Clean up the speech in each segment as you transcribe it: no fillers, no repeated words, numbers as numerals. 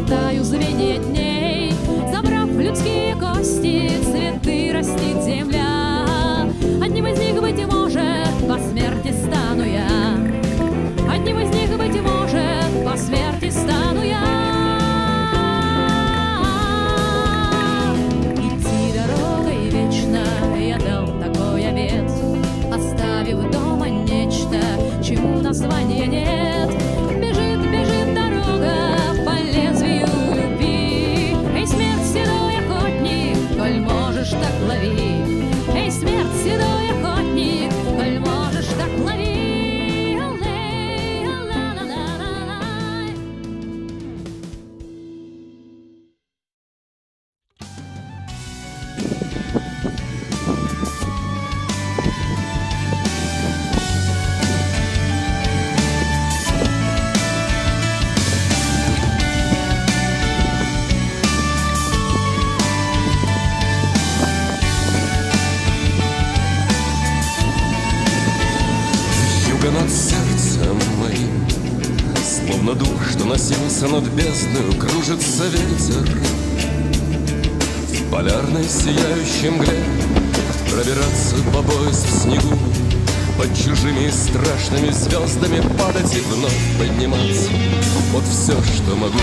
сплетаю звенья дней, забрав людские кости, цветы растит земля. Одним из них, быть может, по смерти стану я. Одним из них, быть может, по смерти стану я. Идти дорогой вечно я дал такой обет, оставив дома нечто, чему названия нет. Бежит, бежит дорога по лезвию любви. Эй, смерть, седой охотник, коль можешь, так лови. Эй, смерть, седой охотник, коль можешь, так лови. Над сердцем моим, словно дух, что носился над бездною, кружится ветер. В полярной сияющей мгле пробираться по пояс в снегу, под чужими и страшными звездами падать и вновь подниматься. Вот все, что могу.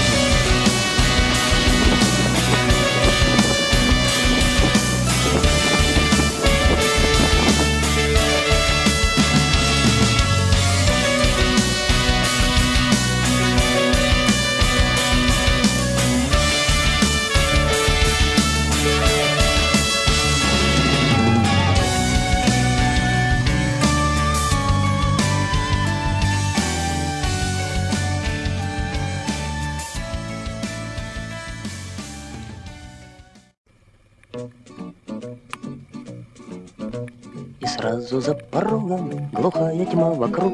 И сразу за порогом глухая тьма вокруг,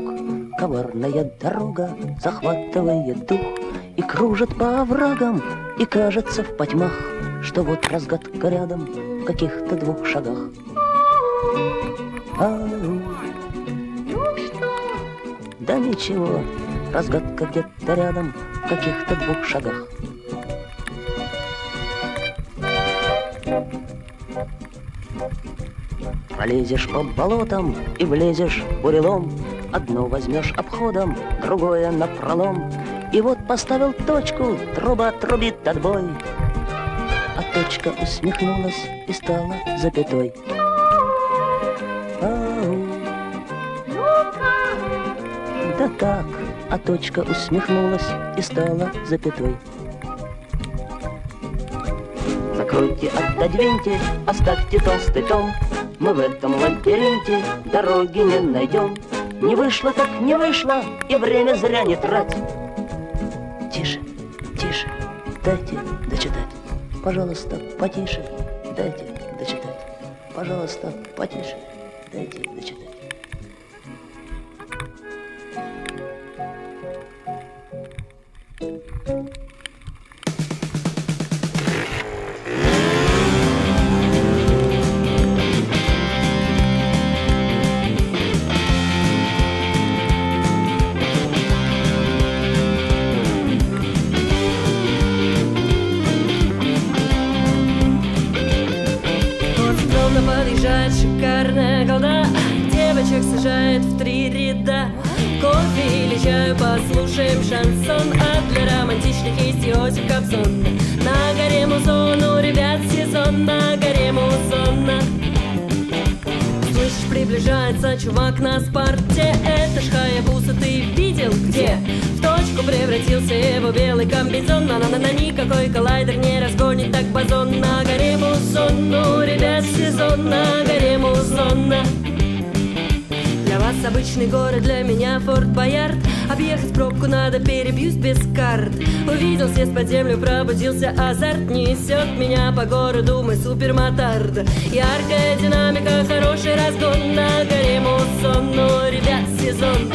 коварная дорога захватывает дух и кружит по оврагам, и кажется в потьмах, что вот разгадка рядом в каких-то 2 шагах. Ау. Да ничего, разгадка где-то рядом в каких-то 2 шагах. Пролезешь по болотам и влезешь бурелом, одно возьмешь обходом, другое напролом. И вот поставил точку, труба трубит отбой, а точка усмехнулась и стала запятой. Ау. Да так, а точка усмехнулась и стала запятой. Закройте, отодвиньте, оставьте толстый том. Мы в этом лабиринте дороги не найдем. Не вышло так не вышло, и время зря не трать. Тише, тише, дайте дочитать. Пожалуйста, потише, дайте дочитать. Пожалуйста, потише, дайте дочитать. Подъезжает шикарная голда, девочек сажает в 3 ряда. Кофе или чаю послушаем шансон, а для романтичных есть Иосиф Кобзон. На горе музон, у ребят сезон, на горе музон. Слышишь, приближается чувак на спорте. Это ж Хаябуса, ты видел где? В точку превратился его белый комбинезон. На никакой коллайдер не разгонит так бозон. На горе музон, у ребят сезон, на горе музон. Для вас обычный город, для меня Форт Боярд. Объехать пробку надо, перебьюсь без карт. Увидел съезд под землю, пробудился азарт. Несет меня по городу мой супермотард. Яркая динамика, хороший разгон. На горе музон, у ребят сезон.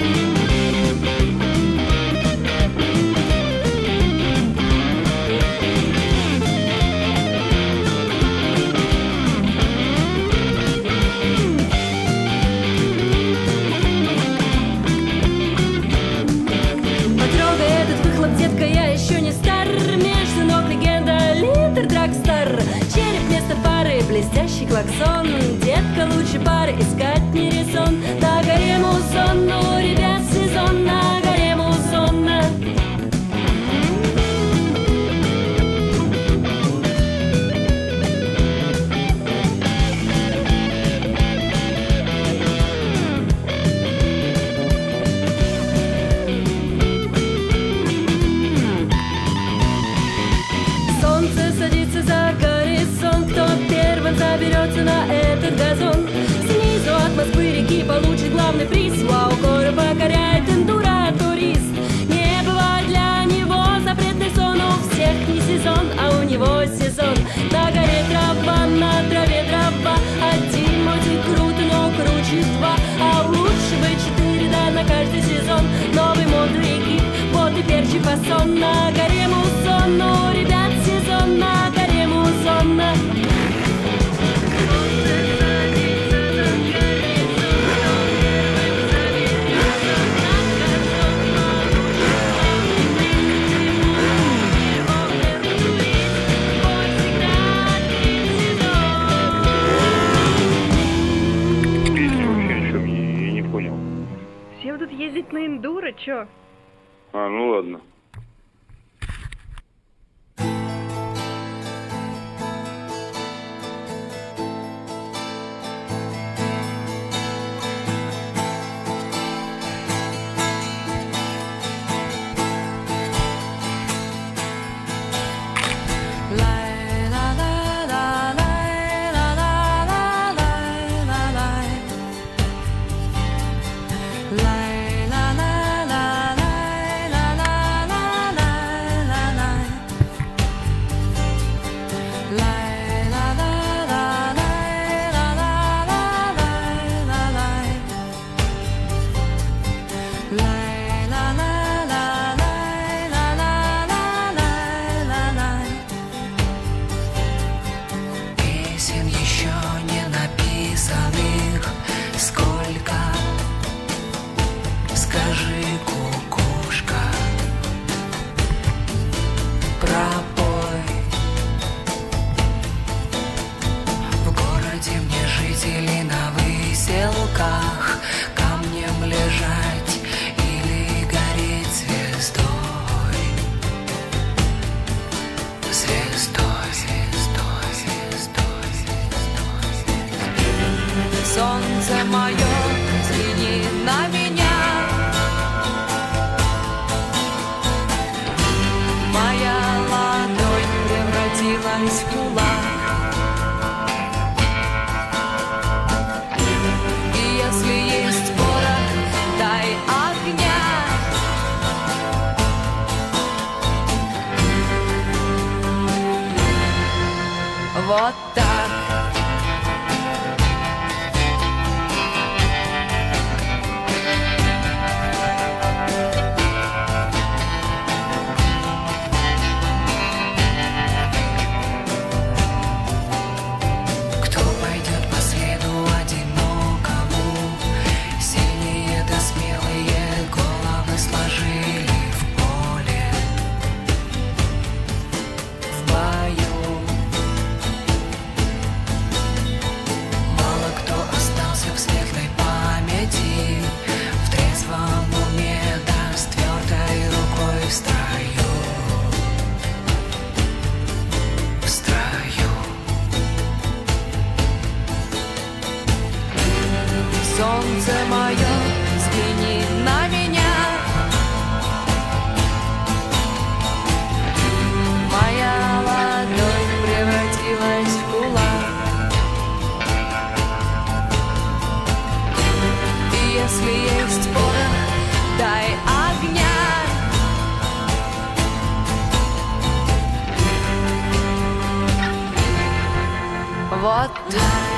Детка, я еще не стар, между садится за горизонт, кто первым заберется на этот газон. Снизу от Москвы реки получит главный приз. Вау, горы покоряет эндуро-турист. Не бывает для него запретный сон. У всех не сезон, а у него сезон. На горе трава, на траве трава. Один мотик круто, но круче два. А лучше бы 4, да, на каждый сезон. Новый модный гид, вот и перчи фасон. На горе мусон, у ребят сезон. На горе мусон. Ездить на эндуро, чё? А, ну ладно. Солнце мое, взгляни на меня. Моя ладонь превратилась в кулак. И если есть порох, дай огня. Вот так. Солнце мое, взгляни на меня. Моя ладонь превратилась в кулак. И если есть порох, дай огня. Вот так.